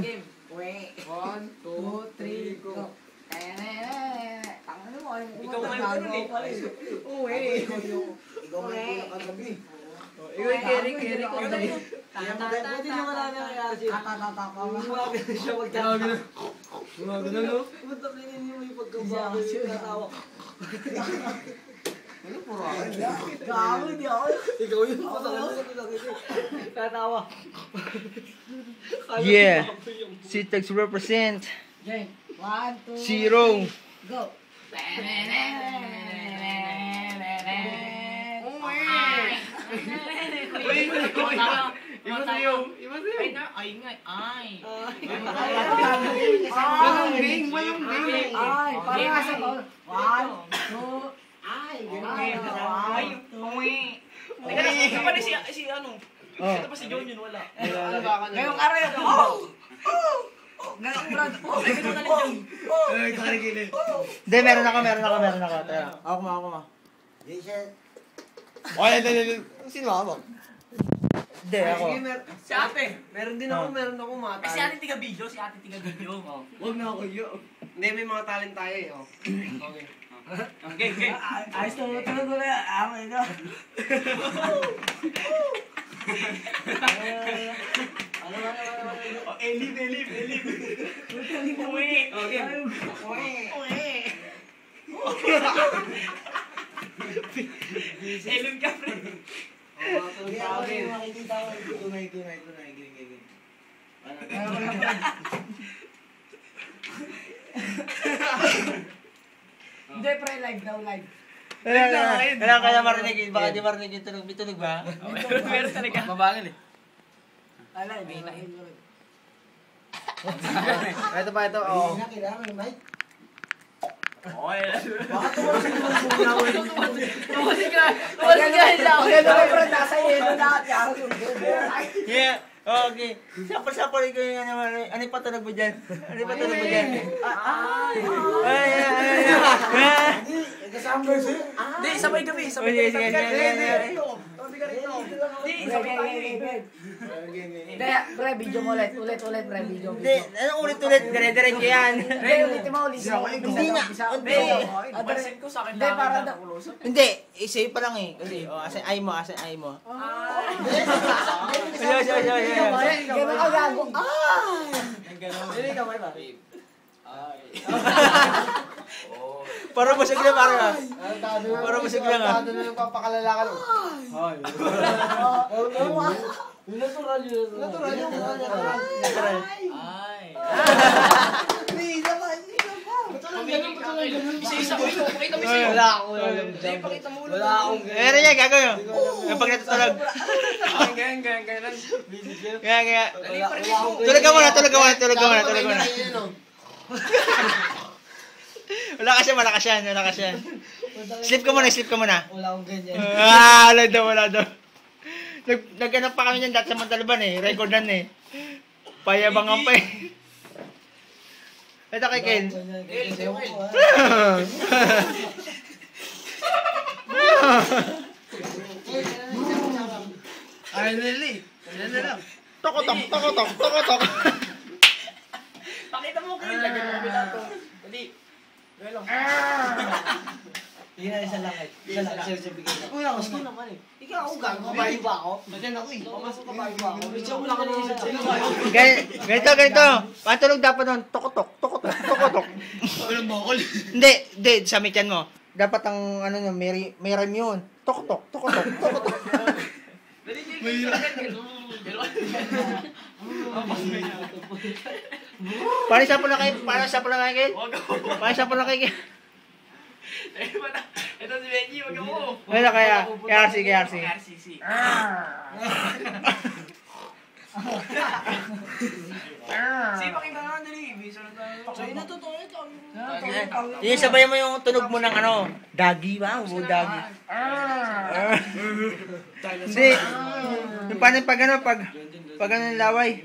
Game. 1, 2, 3, go. Tangan mo, ikaw nga yung uwi. Ikaw nga yung kagabi. Ikaw yung carry ko. Buti niyo wala na kay RC. Huwag siya magtatawa. Gumagano, no? Buti niyo yung pagkabago yung katawa. Ano puro akin? Gago, hindi ako. Ikaw yun. Katawa. Yeah. Sitex represent. 1, 2, 0. go. Ito pa si John yun, wala. Ngayong araw yun. Ngayong brad. Hindi, meron ako. Tara. Ako ma. Sino ako? Hindi, ako. Si ate. Meron din ako mga Si talent. ate tiga video. Huwag na ako yun. Hindi, may mga talent tayo eh. Okay. Okay. Ayos na tulog ko na. Amay na. Elif. Uwi. Elif ka, pre. Tunay. Hindi, pre. Live daw, live. Kailangan kaya marinig. Baka di marinig yung tunog. May tunog ba? Meron talaga. Mabangal eh. Ala, hindi na. Ito pa, ito. Oo. Kailangan yung mic. Tumasig ka. Gano'n, pre. Nasa yelo lahat. Yeah. Okay. Sapal-sapal ko yung ano pa tunog mo dyan? Ay. Kasama ba siya? Hindi, sabay kami. Sige. Hindi, sabay tayo. Hindi, pre, video mo ulit. Ulit, pre, video. Hindi, ano ulit-ulit? Dire-diretso yan. Hindi, ulitin mo. Hindi nga. Pansin ko sa akin. Hindi, para daw. Hindi, sa'yo pa lang eh. Kasi, asan ay mo. Gano'n ka gago. Hindi ka may ba? Para busog na, para busog lang ah. Tado na yung papakalalakan. Ay. Natural yun. Isa-isa ko ito. Pakita mo siya. Wala akong Pakita mo ulo. Wala akong Meron niya, gagawin. Yung pag natutulog. Kaya. Tulog ka muna. Malakas yan. Sleep ka muna. Wala akong ganyan. Wala daw. Nagganap pa kami niyan dati sa Montalban eh. Recordan eh. Payabangan pa eh. Ito kay Ken. Ay, Nelly. Yan na lang. Tokotok. Pakita mo ko yun. Lagyan mo bilato. Dali. Hindi na isa lang. Isa bigyan lang. Kuya, gusto naman eh. Ikaw ako gago. Kabayo ba ako? Nandiyan ako eh. Pumasok kabayo ba ako? Medyo mo lang ka naman sa Ganito. Pantulog dapat nun. Tokotok. Walang bokol. Hindi. Samitan mo. Dapat ang ano nyo, may rhyme yun. Tokotok. Paano siya po na kayo? Ito si Benji, wag mo. Ano kaya? KRC. RCC. Si, pakita nga, dali. So, yun na totoo ito. Yung sabay mo yung tunog mo ng ano, dagi ba? Dagi. Hindi. Yung paano pag ano, pag ano yung laway.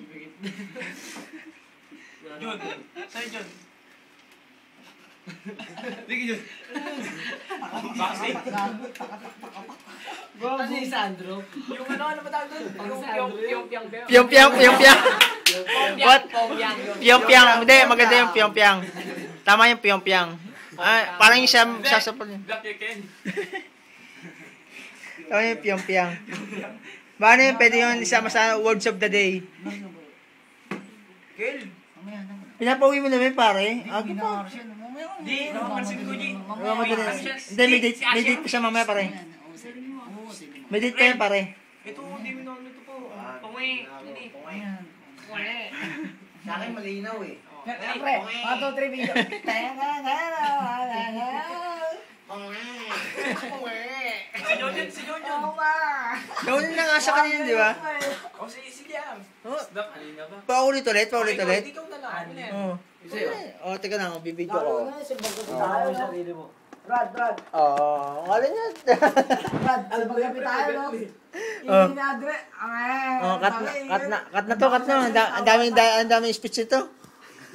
Jun. Sa'yo, Jun. Sige, Jun. Bakit? Ano si Sandro? Yung ano ba tawag doon? Yung piyong. Piyong. What? Pyong-pyang. Hindi, maganda yung pyong-pyang. Tama yung pyong-pyang. Ah, parang yung sasapal yun. Tama yung pyong-pyang. Paano yun? Pwede yun isama sa words of the day. Pinapauwi mo namin, pare. Agi pa. Di, napapansin ko, G. Hindi, may date pa siya mamaya, pare. May date pa yan, pare. Ito, hindi mo naman ito po. Pangi. Sa akin malinaw eh. Pre, 1, 2, 3, video. Si Jojon, si Jojon. Naunin na nga siya kanina, di ba? O, si Liam. Oh. Snap, kanina ba? Paulit ulit. Ikaw na lang. Ano yan? Oo. Oh, teka lang, bibidyo ko. Tayo sa sarili mo. Brad. Oo, ang alin yan. Brad, ano pagkapit tayo, no? Oh. Hindi na, Dre. Oh, cut na to. Ang daming speech ito.